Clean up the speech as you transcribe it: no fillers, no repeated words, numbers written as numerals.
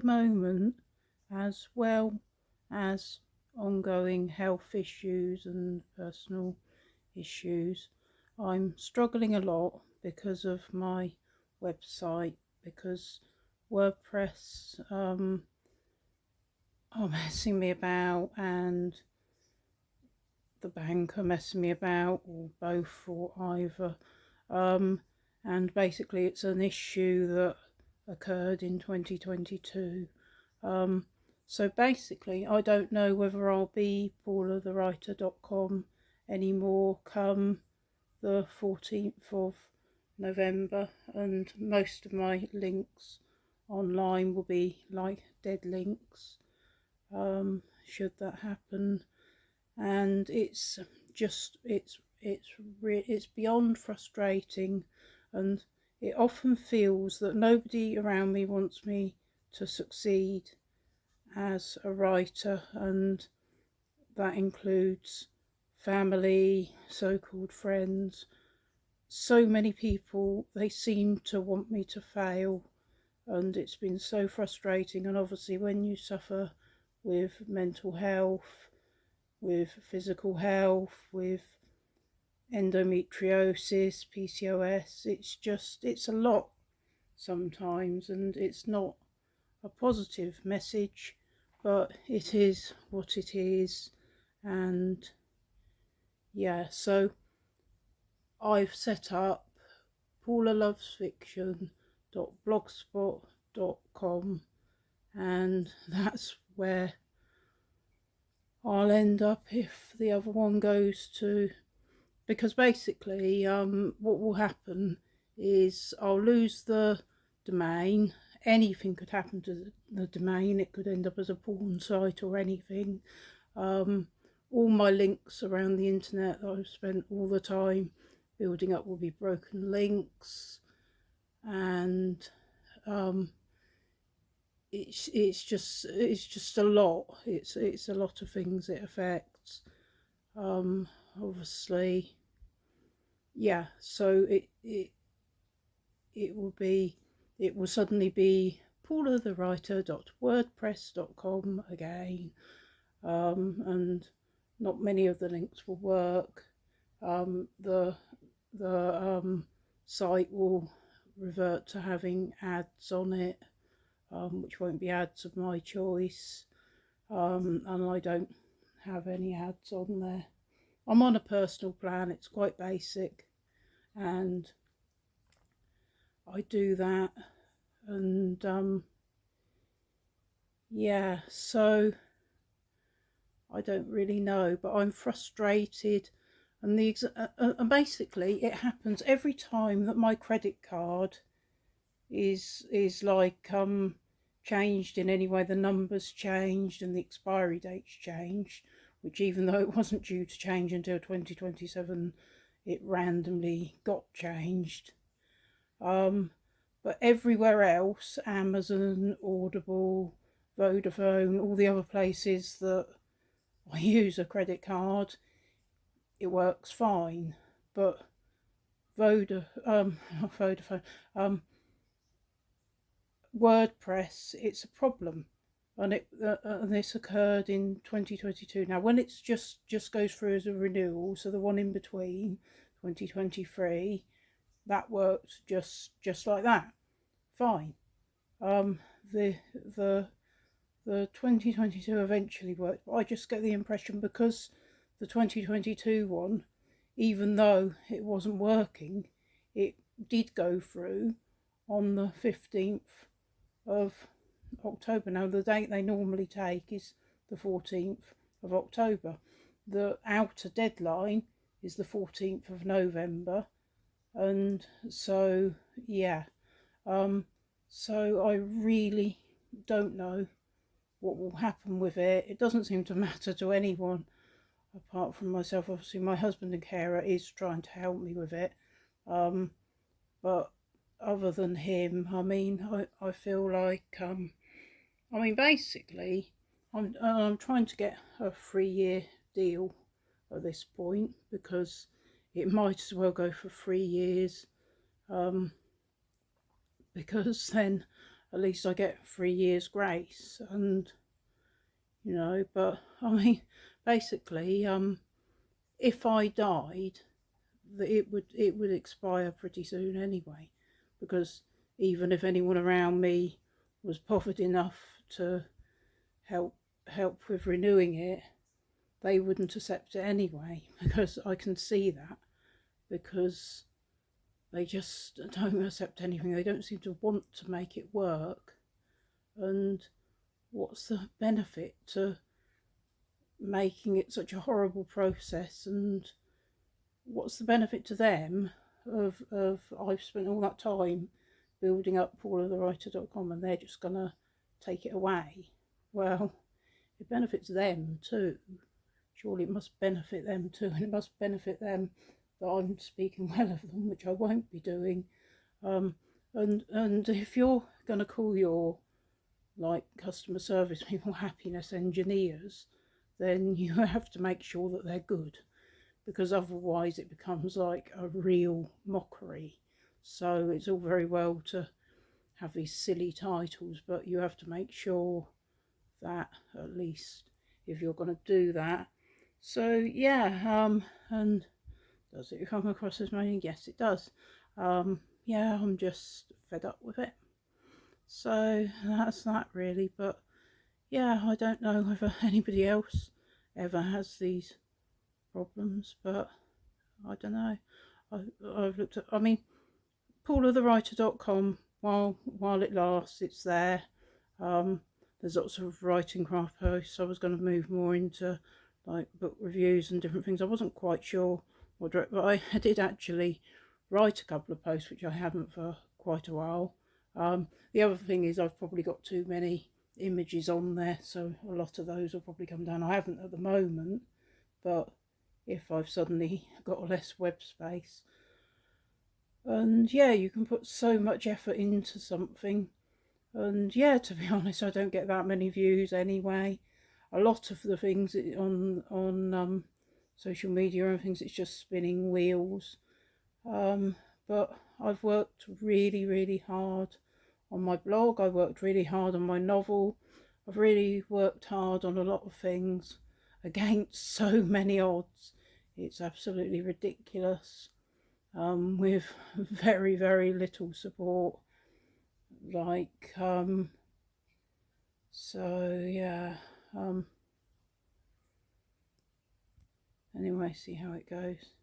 the moment, as well as ongoing health issues and personal issues, I'm struggling a lot because of my website, because WordPress are messing me about, and the bank are messing me about, or both, or either. And basically it's an issue that occurred in 2022. So basically I don't know whether I'll be paulathewriter.com anymore come the 14th of November, and most of my links online will be like dead links should that happen. And it's just it's beyond frustrating, and it often feels that nobody around me wants me to succeed as a writer, and that includes family, so-called friends. So many people, they seem to want me to fail, and it's been so frustrating. And obviously when you suffer with mental health, with physical health, with endometriosis, PCOS, it's a lot sometimes, and it's not a positive message, but it is what it is. And yeah, so I've set up paulalovesfiction.blogspot.com, and that's where I'll end up if the other one goes to, because basically what will happen is I'll lose the domain. Anything could happen to the domain. It could end up as a porn site or anything. All my links around the internet that I've spent all the time building up will be broken links, and it's just a lot. It's a lot of things it affects. Obviously, yeah. So it will suddenly be paulathewriter.wordpress.com again, and not many of the links will work. The site will revert to having ads on it, which won't be ads of my choice, and I don't have any ads on there. I'm on a personal plan. It's quite basic, and I do that. And yeah, so I don't really know, but I'm frustrated. And basically it happens every time that my credit card is like changed in any way. The numbers changed and the expiry dates changed, which even though it wasn't due to change until 2027, it randomly got changed. But everywhere else, Amazon, Audible, Vodafone, all the other places that I use a credit card, it works fine. But WordPress, it's a problem, and this occurred in 2022. Now, when it's just goes through as a renewal, so the one in between 2023, that worked just like that, fine. The 2022 eventually worked, but I just get the impression because the 2022 one, even though it wasn't working, it did go through on the 15th of October. Now, the date they normally take is the 14th of October. The outer deadline is the 14th of November, and so yeah, so I really don't know what will happen with it. It doesn't seem to matter to anyone apart from myself. Obviously my husband and carer is trying to help me with it, but other than him, I mean, I feel like I mean, basically I'm trying to get a 3-year deal at this point, because it might as well go for 3 years, because then at least I get 3 years grace. And but I mean, basically, if I died, it would expire pretty soon anyway, because even if anyone around me was bothered enough to help with renewing it, they wouldn't accept it anyway, because I can see that, because they just don't accept anything. They don't seem to want to make it work. And what's the benefit to making it such a horrible process? And what's the benefit to them of I've spent all that time building up paulawriter.com and they're just gonna take it away? Well, it benefits them too. Surely it must benefit them too, and it must benefit them that I'm speaking well of them, which I won't be doing. And if you're gonna call your customer service people happiness engineers, then you have to make sure that they're good, because otherwise it becomes like a real mockery. So it's all very well to have these silly titles, but you have to make sure that, at least if you're going to do that. So yeah, and does it come across as moaning? Yes, it does. Yeah, I'm just fed up with it. So that's that really. But yeah, I don't know whether anybody else ever has these problems, but I don't know. I've looked at, I mean, paulawriter.com, while it lasts, it's there. There's lots of writing craft posts. I was going to move more into like book reviews and different things. I wasn't quite sure what direct, but I did actually write a couple of posts, which I haven't for quite a while. The other thing is I've probably got too many images on there, so a lot of those will probably come down. I haven't at the moment, but if I've suddenly got less web space. And yeah, you can put so much effort into something, and yeah, to be honest, I don't get that many views anyway. A lot of the things on social media and things, it's just spinning wheels. But I've worked really hard on my blog. I worked really hard on my novel. I've really worked hard on a lot of things against so many odds. It's absolutely ridiculous, with very little support. So yeah, anyway, see how it goes.